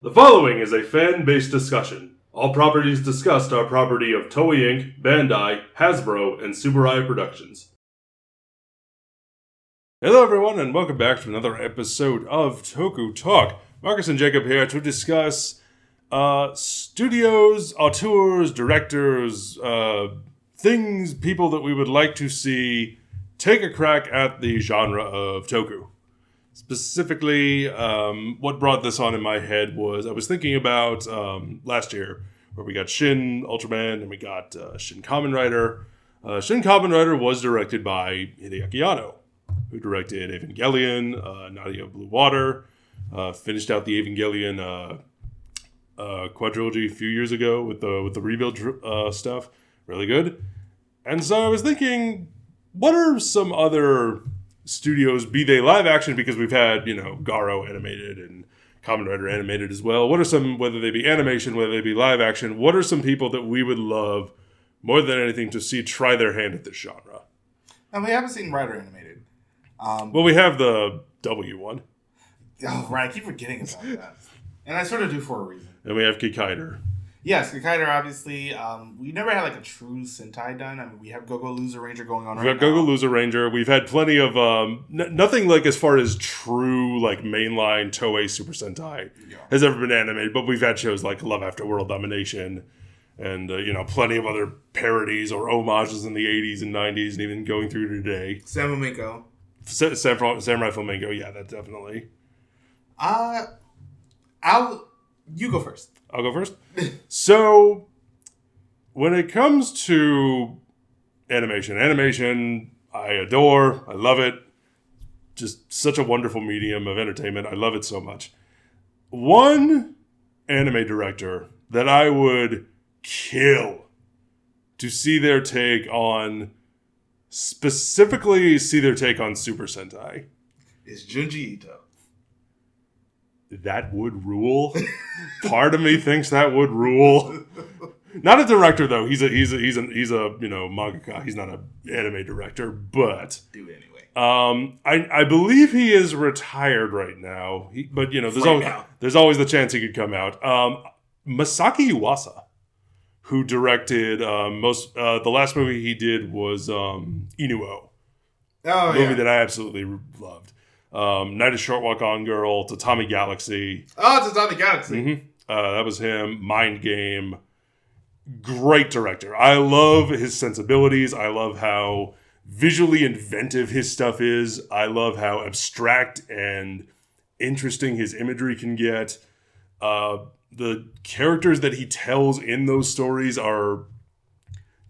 The following is a fan-based discussion. All properties discussed are property of Toei Inc., Bandai, Hasbro, and Subarai Productions. Hello everyone, and welcome back to another episode of Tokutalk. Marcus and Jacob here to discuss studios, auteurs, directors, things, people that we would like to see take a crack at the genre of Toku. Specifically, what brought this on in my head was I was thinking about last year where we got Shin Ultraman and we got Shin Kamen Rider. Shin Kamen Rider was directed by Hideaki Anno, who directed Evangelion, Nadia Blue Water, finished out the Evangelion quadrilogy a few years ago with the rebuild stuff. Really good. And so I was thinking, what are some other studios, be they live action, because we've had, Garo animated and Kamen Rider animated as well. What are some, whether they be animation, whether they be live action, what are some people that we would love more than anything to see try their hand at this genre? And we haven't seen Rider animated. Well, we have the W one. Oh, right. I keep forgetting about that. And I sort of do for a reason. And we have Kikaider. Yes, Kikaider, obviously. We never had a true Sentai done. I mean, we have Go-Go Loser Ranger going on right now. We've got Go-Go Loser Ranger. We've had plenty of, nothing as far as true, mainline Toei Super Sentai has ever been animated. But we've had shows like Love After World Domination and, plenty of other parodies or homages in the 80s and 90s and even going through to today. Samurai Flamenco, yeah, that definitely. You go first. I'll go first. So, when it comes to animation, I adore. I love it. Just such a wonderful medium of entertainment. I love it so much. One anime director that I would kill to see their take on, specifically see their take on Super Sentai, is Junji Ito. That would rule. Part of me thinks that would rule. Not a director though. He's a mangaka. He's not an anime director, but do it anyway. I believe he is retired right now. But there's always the chance he could come out. Masaki Yuasa, who directed the last movie he did was Inuo. Oh, movie that I absolutely loved. Night of Short Walk On Girl, Tatami Galaxy. Oh, Tatami Galaxy. Mm-hmm. That was him. Mind Game. Great director. I love his sensibilities. I love how visually inventive his stuff is. I love how abstract and interesting his imagery can get. The characters that he tells in those stories are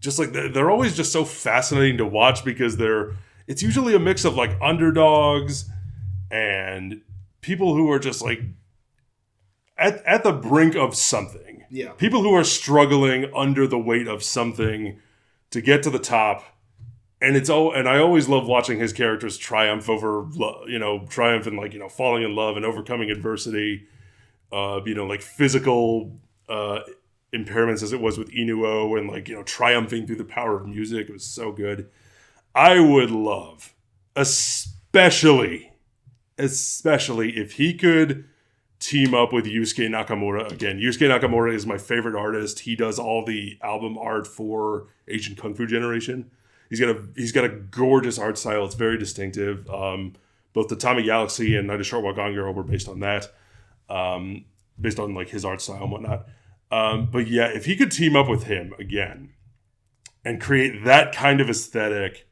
just they're always just so fascinating to watch because it's usually a mix of underdogs and people who are just at the brink of something. Yeah. People who are struggling under the weight of something to get to the top. And and I always love watching his characters triumph over, triumph and falling in love and overcoming adversity. Physical impairments as it was with Inuo and triumphing through the power of music. It was so good. I would love, especially if he could team up with Yusuke Nakamura again. Yusuke Nakamura is my favorite artist. He does all the album art for Asian Kung Fu Generation. He's got a gorgeous art style. It's very distinctive. Both the Tatami Galaxy and Night of Short Walk On Girl were based on that. Based on his art style and whatnot. But yeah, if he could team up with him again and create that kind of aesthetic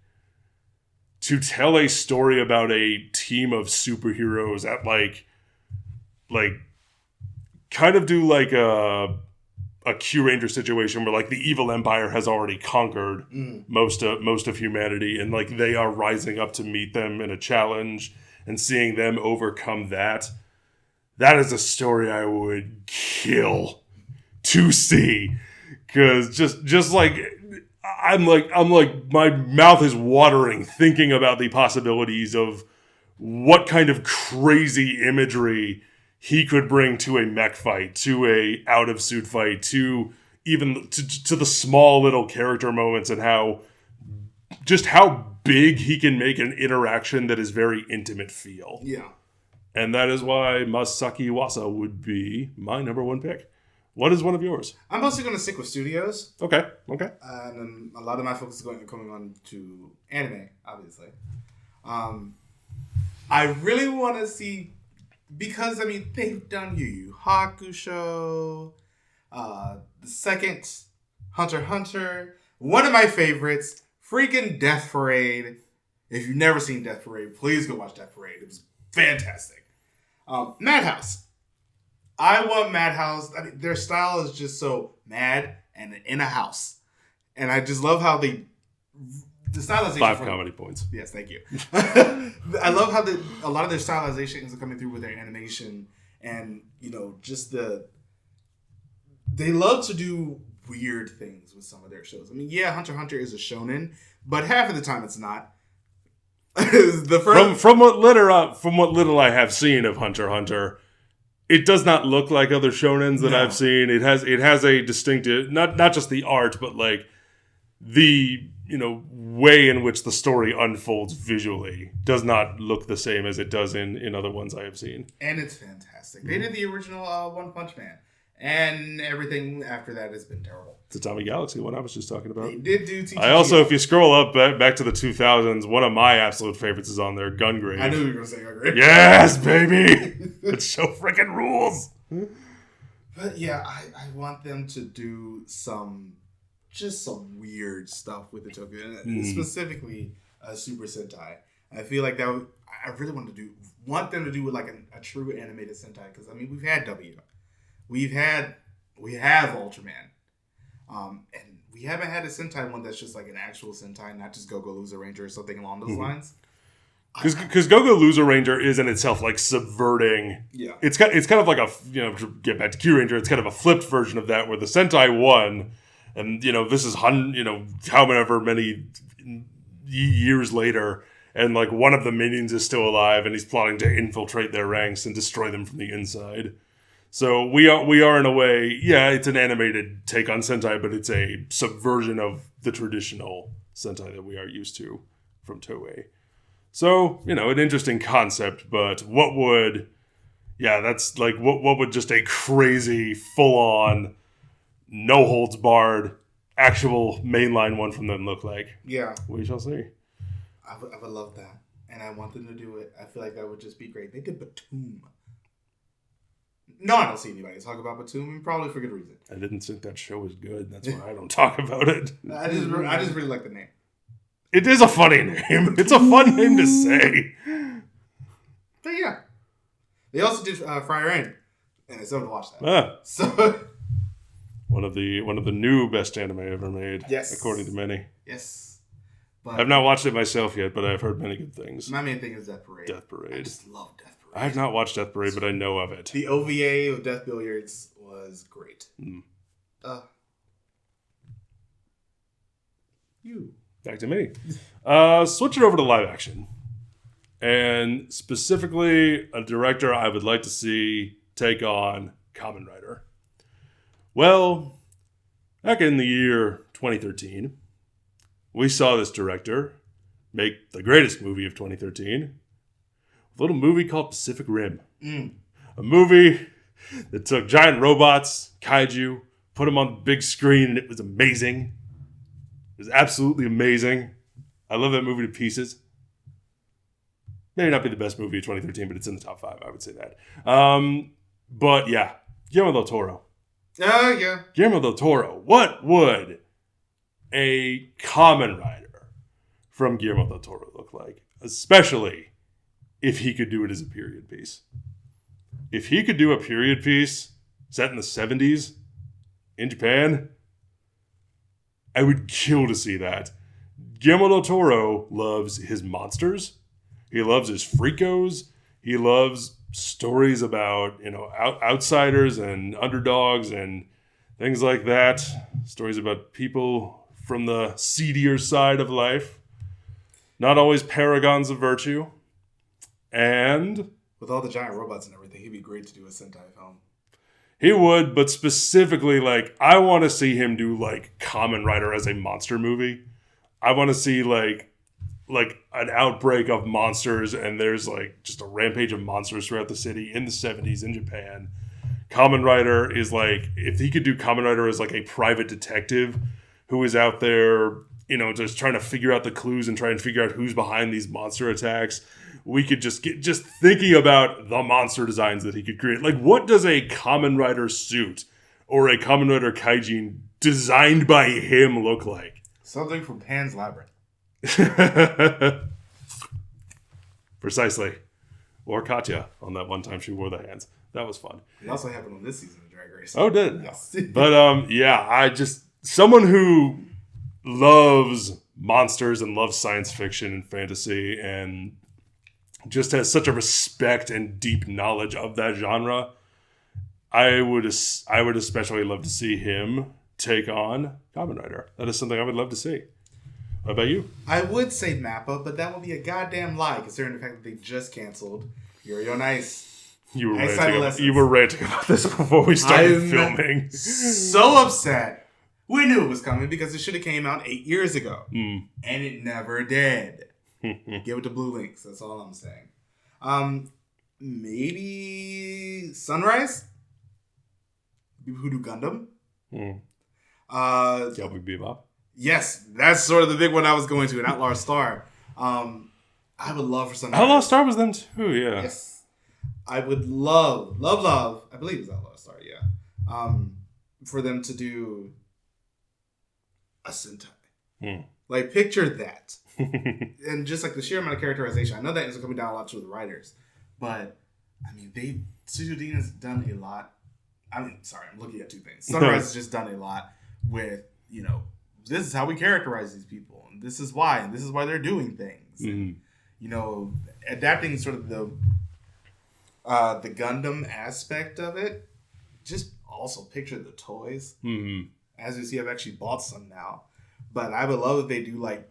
to tell a story about a team of superheroes at kind of do a Q-Ranger situation where the evil empire has already conquered most of humanity and they are rising up to meet them in a challenge and seeing them overcome that. That is a story I would kill to see, because I'm my mouth is watering thinking about the possibilities of what kind of crazy imagery he could bring to a mech fight, to a out of suit fight, to even to the small little character moments and how big he can make an interaction that is very intimate feel. Yeah. And that is why Masaki Wasa would be my number one pick. What is one of yours? I'm mostly going to stick with studios. Okay. And then a lot of my focus is coming on to anime, obviously. I really want to see, because, I mean, they've done Yu Yu Hakusho, the second Hunter x Hunter, one of my favorites, freaking Death Parade. If you've never seen Death Parade, please go watch Death Parade. It was fantastic. Madhouse. I want Madhouse. I mean, their style is just so mad and in a house. And I just love how the stylization. 5 comedy points. Yes, thank you. I love how a lot of their stylizations are coming through with their animation. And, just they love to do weird things with some of their shows. I mean, yeah, Hunter x Hunter is a shonen, but half of the time it's not. From what little I have seen of Hunter x Hunter, it does not look like other shonens that I've seen. It has a distinctive, not just the art, but like the way in which the story unfolds visually does not look the same as it does in other ones I have seen. And it's fantastic. They did the original One Punch Man, and everything after that has been terrible. It's the Tommy Galaxy one I was just talking about. They did do TTG. I also, if you scroll up back to the 2000s, one of my absolute favorites is on there, Gungrave. I knew you were going to say Gungrave. Yes, baby! It so freaking rules! But yeah, I want them to do some weird stuff with the Toku, specifically Super Sentai. I feel like I really want them to do with like a true animated Sentai, because I mean, we've had W. We have Ultraman. And we haven't had a Sentai one that's just like an actual Sentai, not just Go-Go Loser Ranger or something along those lines. Because Go-Go Loser Ranger is in itself like subverting. Yeah. It's kind of like to get back to Q Ranger, it's kind of a flipped version of that, where the Sentai won, and this is however many years later, and like one of the minions is still alive, and he's plotting to infiltrate their ranks and destroy them from the inside. So we are in a way, yeah, it's an animated take on Sentai, but it's a subversion of the traditional Sentai that we are used to from Toei. So, an interesting concept, but what would just a crazy, full-on, no holds barred, actual mainline one from them look like? Yeah. We shall see. I would love that. And I want them to do it. I feel like that would just be great. They did Batum. No, I don't see anybody talk about Batum, and probably for good reason. I didn't think that show was good. That's why I don't talk about it. I just really like the name. It is a funny name. It's a fun name to say. But yeah. They also did Friar End, and it's something to watch that. So one of the new best anime ever made, yes, according to many. Yes. But I've not watched it myself yet, but I've heard many good things. My main thing is Death Parade. I just love Death Parade. I have not watched Death Parade, but I know of it. The OVA of Death Billiards was great. Back to me. Switch it over to live action. And specifically, a director I would like to see take on Kamen Rider. Well, back in the year 2013, we saw this director make the greatest movie of 2013. A little movie called Pacific Rim. A movie that took giant robots, kaiju, put them on the big screen, and it was amazing. It was absolutely amazing. I love that movie to pieces. Maybe not be the best movie of 2013, but it's in the top 5. I would say that. But yeah, Guillermo del Toro. Yeah. Guillermo del Toro. What would a Kamen Rider from Guillermo del Toro look like? Especially if he could do it as a period piece. If he could do a period piece set in the 70s in Japan, I would kill to see that. Guillermo del Toro loves his monsters. He loves his freakos. He loves stories about, outsiders and underdogs and things like that. Stories about people from the seedier side of life. Not always paragons of virtue. And with all the giant robots and everything, he'd be great to do a Sentai film. He would, but specifically, I want to see him do, Kamen Rider as a monster movie. I want to see, like an outbreak of monsters, and there's like just a rampage of monsters throughout the city in the 70s in Japan. Kamen Rider is like, if he could do Kamen Rider as like a private detective who is out there, just trying to figure out the clues and try and figure out who's behind these monster attacks, we could just get thinking about the monster designs that he could create. Like, what does a Kamen Rider suit or a Kamen Rider Kaijin designed by him look like? Something from Pan's Labyrinth. Precisely. Or Katya on that one time she wore the hands. That was fun. It also happened on this season of Drag Race. Oh, did it? Yes. But someone who loves monsters and loves science fiction and fantasy and just has such a respect and deep knowledge of that genre, I would especially love to see him take on Kamen Rider. That is something I would love to see. What about you? I would say Mappa, but that would be a goddamn lie considering the fact that they just canceled Yuri on Ice. You were ranting about this before we started filming. So upset. We knew it was coming because it should have came out 8 years ago. And it never did. Give it to Blue Links. That's all I'm saying. Maybe Sunrise? People who do Gundam? Cowboy Bebop? Yes, that's sort of the big one I was going to. An Outlaw Star. I would love for Sunrise. Outlaw Star was them too, yeah. Yes. I would love, I believe it's Outlaw Star, yeah. For them to do a Sentai. Like, picture that. And just like the sheer amount of characterization. I know that ends up coming down a lot to the writers. But, Studio Dean has done a lot. I'm looking at two things. Sunrise has just done a lot with, this is how we characterize these people. And this is why. And this is why they're doing things. And, adapting sort of the Gundam aspect of it. Just also picture the toys. As you see, I've actually bought some now. But I would love if they do like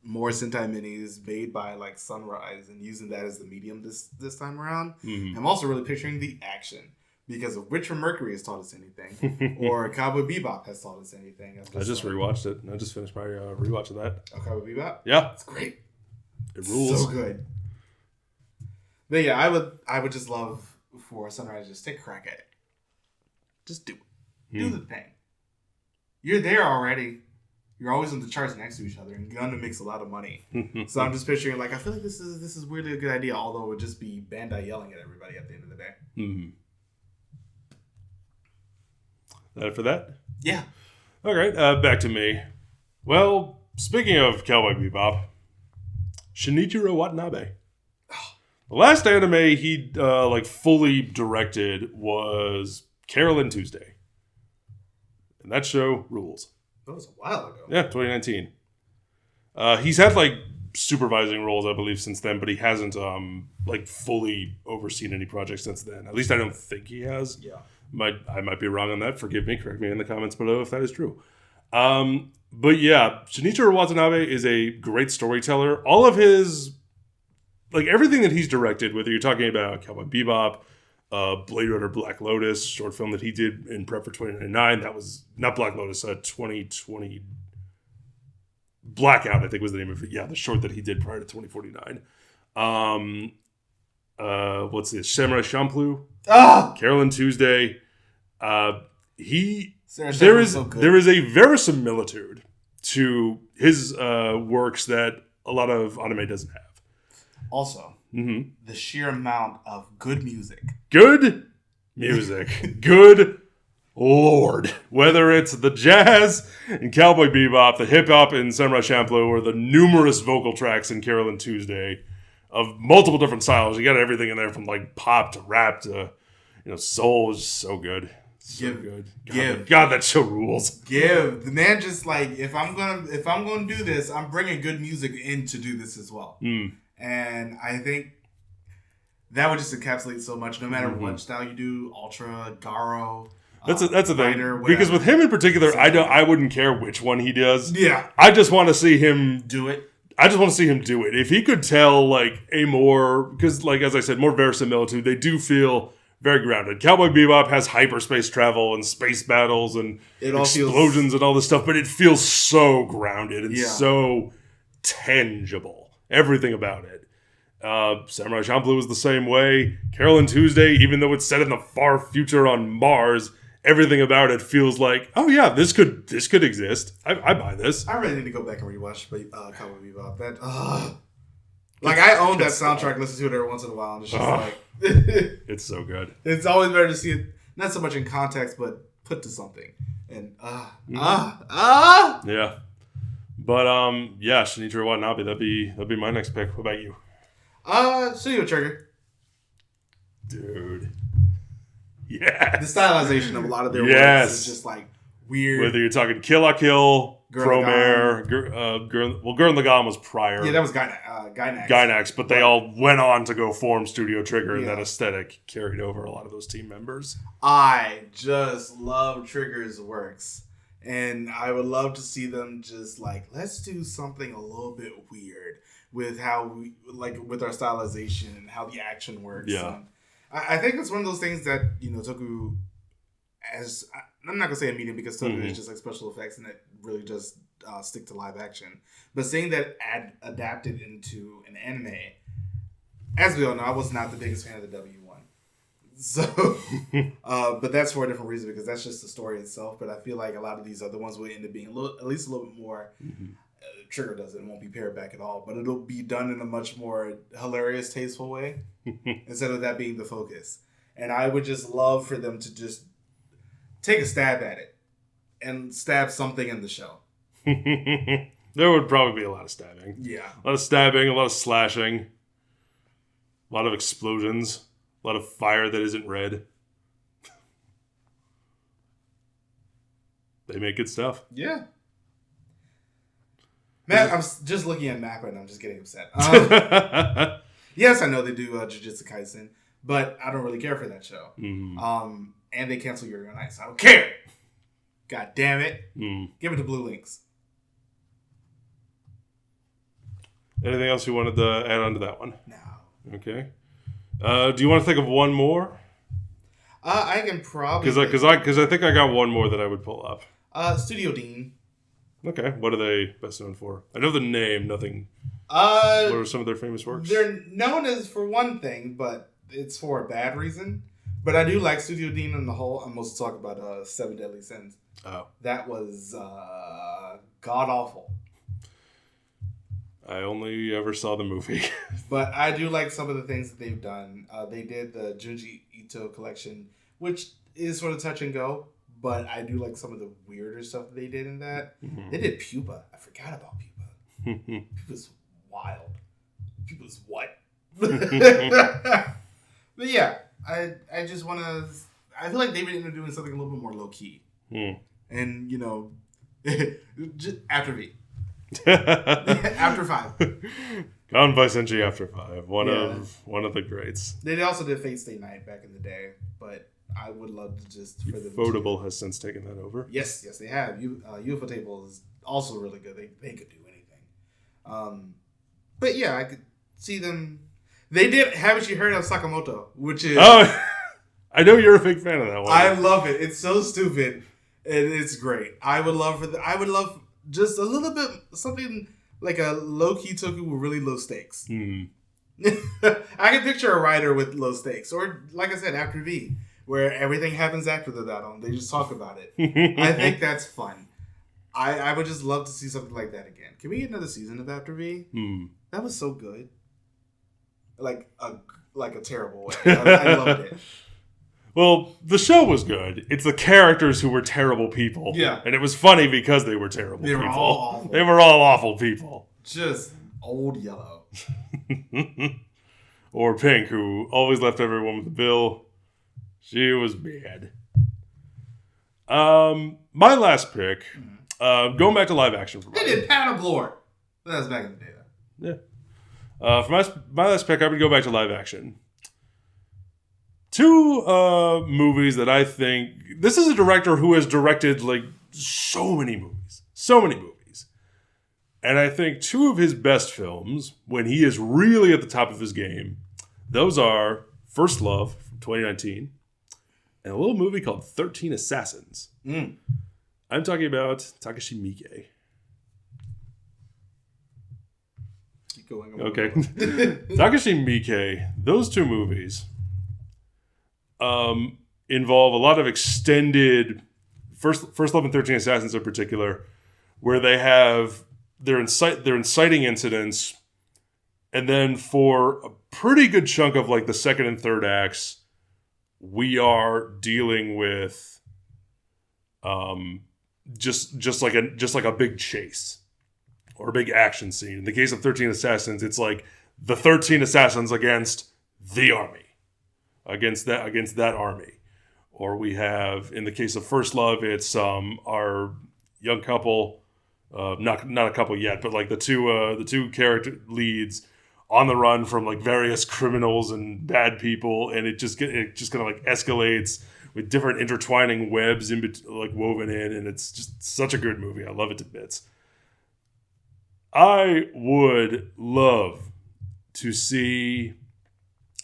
more Sentai minis made by like Sunrise and using that as the medium this time around. I'm also really picturing the action. Because of Witch from Mercury has taught us anything, or Cowboy Bebop has taught us anything. I just rewatched it. I just finished my rewatch of that. Oh, Cowboy Bebop? Yeah. It's great. It rules. So good. But yeah, I would just love for Sunrise to just take a crack at it. Just do it. Do the thing. You're there already. You're always on the charts next to each other, and Gundam makes a lot of money. So I'm just picturing I feel like this is weirdly a good idea, although it would just be Bandai yelling at everybody at the end of the day. That for that? Yeah. All right, back to me. Well, speaking of Cowboy Bebop, Shinichiro Watanabe. The last anime he fully directed was Carol and Tuesday. And that show rules. That was a while ago. Yeah, 2019. He's had supervising roles, I believe, since then, but he hasn't fully overseen any projects since then. At least I don't think he has. Yeah. I might be wrong on that. Forgive me. Correct me in the comments below if that is true. But yeah, Shinichiro Watanabe is a great storyteller. All of his, everything that he's directed, whether you're talking about Cowboy Bebop, Blade Runner Black Lotus, short film that he did in prep for 2099. That was not Black Lotus, 2020 Blackout, I think was the name of it. Yeah, the short that he did prior to 2049. What's this? Samurai Champloo. Carol and Tuesday. There is a verisimilitude to his works that a lot of anime doesn't have. Also, the sheer amount of good music. Good music. Good Lord. Whether it's the jazz in Cowboy Bebop, the hip hop in Samurai Champloo, or the numerous vocal tracks in Carol and Tuesday of multiple different styles. You got everything in there from pop to rap to soul is so good. So good. God, that show rules. The man just if I'm gonna do this, I'm bringing good music in to do this as well. And I think that would just encapsulate so much. No matter what style you do, Ultra, Garo. That's a thing. Because with him in particular, I wouldn't care which one he does. Yeah, I just want to see him do it. I just want to see him do it. If he could tell a more, because as I said, more verisimilitude, they do feel very grounded. Cowboy Bebop has hyperspace travel and space battles and explosions and all this stuff, but it feels so grounded and so tangible. Everything about it. Samurai Champloo was the same way. Carol and Tuesday, even though it's set in the far future on Mars, everything about it feels like, oh yeah, this could exist. I buy this. I really need to go back and rewatch Cowboy Bebop. Like, I own that soundtrack, listen to it every once in a while, and it's just like... It's so good. It's always better to see it, not so much in context, but put to something. And, Yeah. But, yeah, Shinichiro Watanabe, that'd be my next pick. What about you? Studio Trigger. Dude. Yeah. The stylization of a lot of their works is just, like, weird. Whether you're talking Kill la Kill, Chromare, Gurren Lagann was prior. Yeah, that was Gainax. Gainax, but they all went on to go form Studio Trigger, and that aesthetic carried over a lot of those team members. I just love Trigger's works, and I would love to see them just like, let's do something a little bit weird with how we, like, with our stylization and how the action works. Yeah. I think it's one of those things that, you know, Toku, as I'm not gonna say a medium because Toku is just like special effects and it really does stick to live action. But seeing that adapted into an anime, as we all know, I was not the biggest fan of the W1. So, but that's for a different reason because that's just the story itself. But I feel like a lot of these other ones will end up being at least a little bit more. Trigger does it. It won't be pared back at all, but it'll be done in a much more hilarious, tasteful way instead of that being the focus. And I would just love for them to just take a stab at it and stab something in the show. There would probably be a lot of stabbing. Yeah. A lot of stabbing, a lot of slashing, a lot of explosions, a lot of fire that isn't red. They make good stuff. Yeah. Matt, I'm just looking at Mappa and I'm just getting upset. Yes, I know they do Jujutsu Kaisen, but I don't really care for that show. And they cancel Yuri on Ice. I don't care. God damn it. Give it to Blue Links. Anything else you wanted to add on to that one? No. Okay. Do you want to think of one more? I can probably... Because I think I got one more that I would pull up. Studio Dean. Okay. What are they best known for? I know the name, nothing... what are some of their famous works? They're known as for one thing, but it's for a bad reason. But I do like Studio Dean on the whole. I'm supposed to talk about Seven Deadly Sins. Oh. That was god-awful. I only ever saw the movie. But I do like some of the things that they've done. They did the Junji Ito collection, which is sort of touch and go. But I do like some of the weirder stuff that they did in that. They did Pupa. I forgot about Pupa. Pupa's wild. Pupa's what? But yeah, I just want to... I feel like they've been doing something a little bit more low-key. And, you know, just after V. After 5. Gone by Senshi After 5. One of the greats. They also did Fate Stay Night back in the day, but I would love to just... Ufotable has since taken that over. Yes, they have. Ufotable is also really good. They could do anything. But yeah, I could see them... They did Haven't You Heard of Sakamoto, which is... Oh, I know you're a big fan of that one. I love it. It's so stupid, and it's great. I would love just a little bit, something like a low-key Toku with really low stakes. I can picture a writer with low stakes, or like I said, After V, where everything happens after the battle, and they just talk about it. I think that's fun. I would just love to see something like that again. Can we get another season of After V? That was so good. Like a terrible way. I loved it. Well, the show was good. It's the characters who were terrible people. Yeah. And it was funny because they were terrible people. They were all awful. They were all awful people. Just old yellow. Or Pink, who always left everyone with the bill. She was bad. My last pick, going back to live action. They did Paddleblore. That was back in the day, though. Yeah. For my last pick, I would go back to live action. 2 movies that I think... This is a director who has directed, like, so many movies. So many movies. And I think 2 of his best films, when he is really at the top of his game, those are First Love from 2019 and a little movie called 13 Assassins. I'm talking about Takashi Miike. going. Okay. Takashi Miike, those two movies involve a lot of extended First Love and 13 Assassins in particular, where they're inciting incidents, and then for a pretty good chunk of like the second and third acts, we are dealing with just like a big chase or a big action scene. In the case of 13 Assassins, it's like the 13 assassins against the army, against that army. Or we have, in the case of First Love, it's our young couple, not a couple yet, but like the two character leads on the run from like various criminals and bad people, and it just kind of like escalates with different intertwining webs like woven in, and it's just such a good movie. I love it to bits. I would love to see,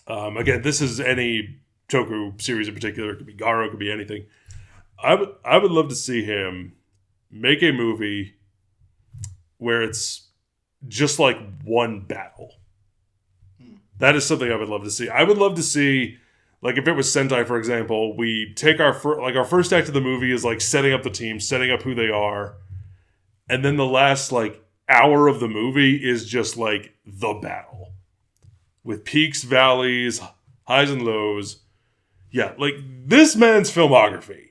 again, this is any Toku series in particular. It could be Garo, it could be anything. I would love to see him make a movie where it's just like one battle. That is something I would love to see. I would love to see, like if it was Sentai, for example, we take our first act of the movie is like setting up the team, setting up who they are, and then the last like hour of the movie is just like the battle with peaks, valleys, highs and lows. Yeah, like this man's filmography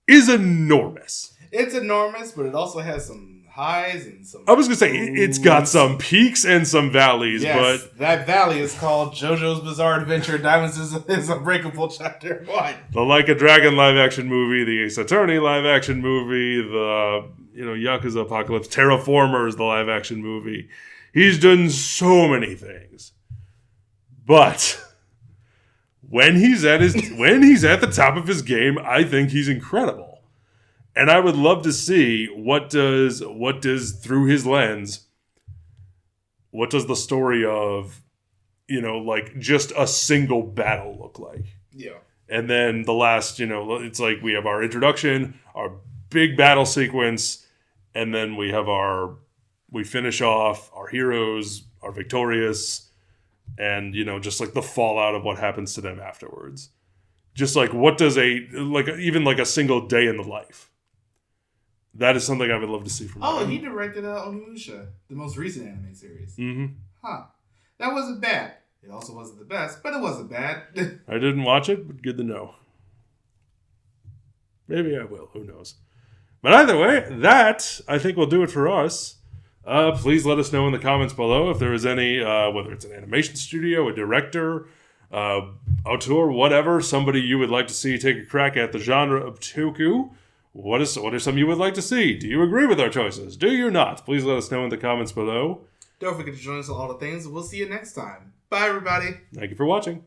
is enormous. It's enormous, but it also has some highs and some... I was going to say, it's got some peaks and some valleys, yes, but... that valley is called JoJo's Bizarre Adventure Diamonds is Unbreakable Chapter 1. The Like a Dragon live-action movie, the Ace Attorney live-action movie, the, Yakuza Apocalypse, Terraformers, the live-action movie. He's done so many things. But... When he's at the top of his game, I think he's incredible. And I would love to see what does through his lens, what does the story of, like just a single battle look like? Yeah. And then the last, it's like we have our introduction, our big battle sequence, and then we finish off, our heroes are victorious. And, just like the fallout of what happens to them afterwards. Just like what does even a single day in the life. That is something I would love to see from him. Oh, he directed Onimusha, the most recent anime series. Mm-hmm. Huh. That wasn't bad. It also wasn't the best, but it wasn't bad. I didn't watch it, but good to know. Maybe I will. Who knows? But either way, that, I think, will do it for us. Please let us know in the comments below if there is any, whether it's an animation studio, a director, auteur, whatever, somebody you would like to see take a crack at the genre of Toku. What are some you would like to see? Do you agree with our choices? Do you not? Please let us know in the comments below. Don't forget to join us on all the things, and we'll see you next time. Bye, everybody. Thank you for watching.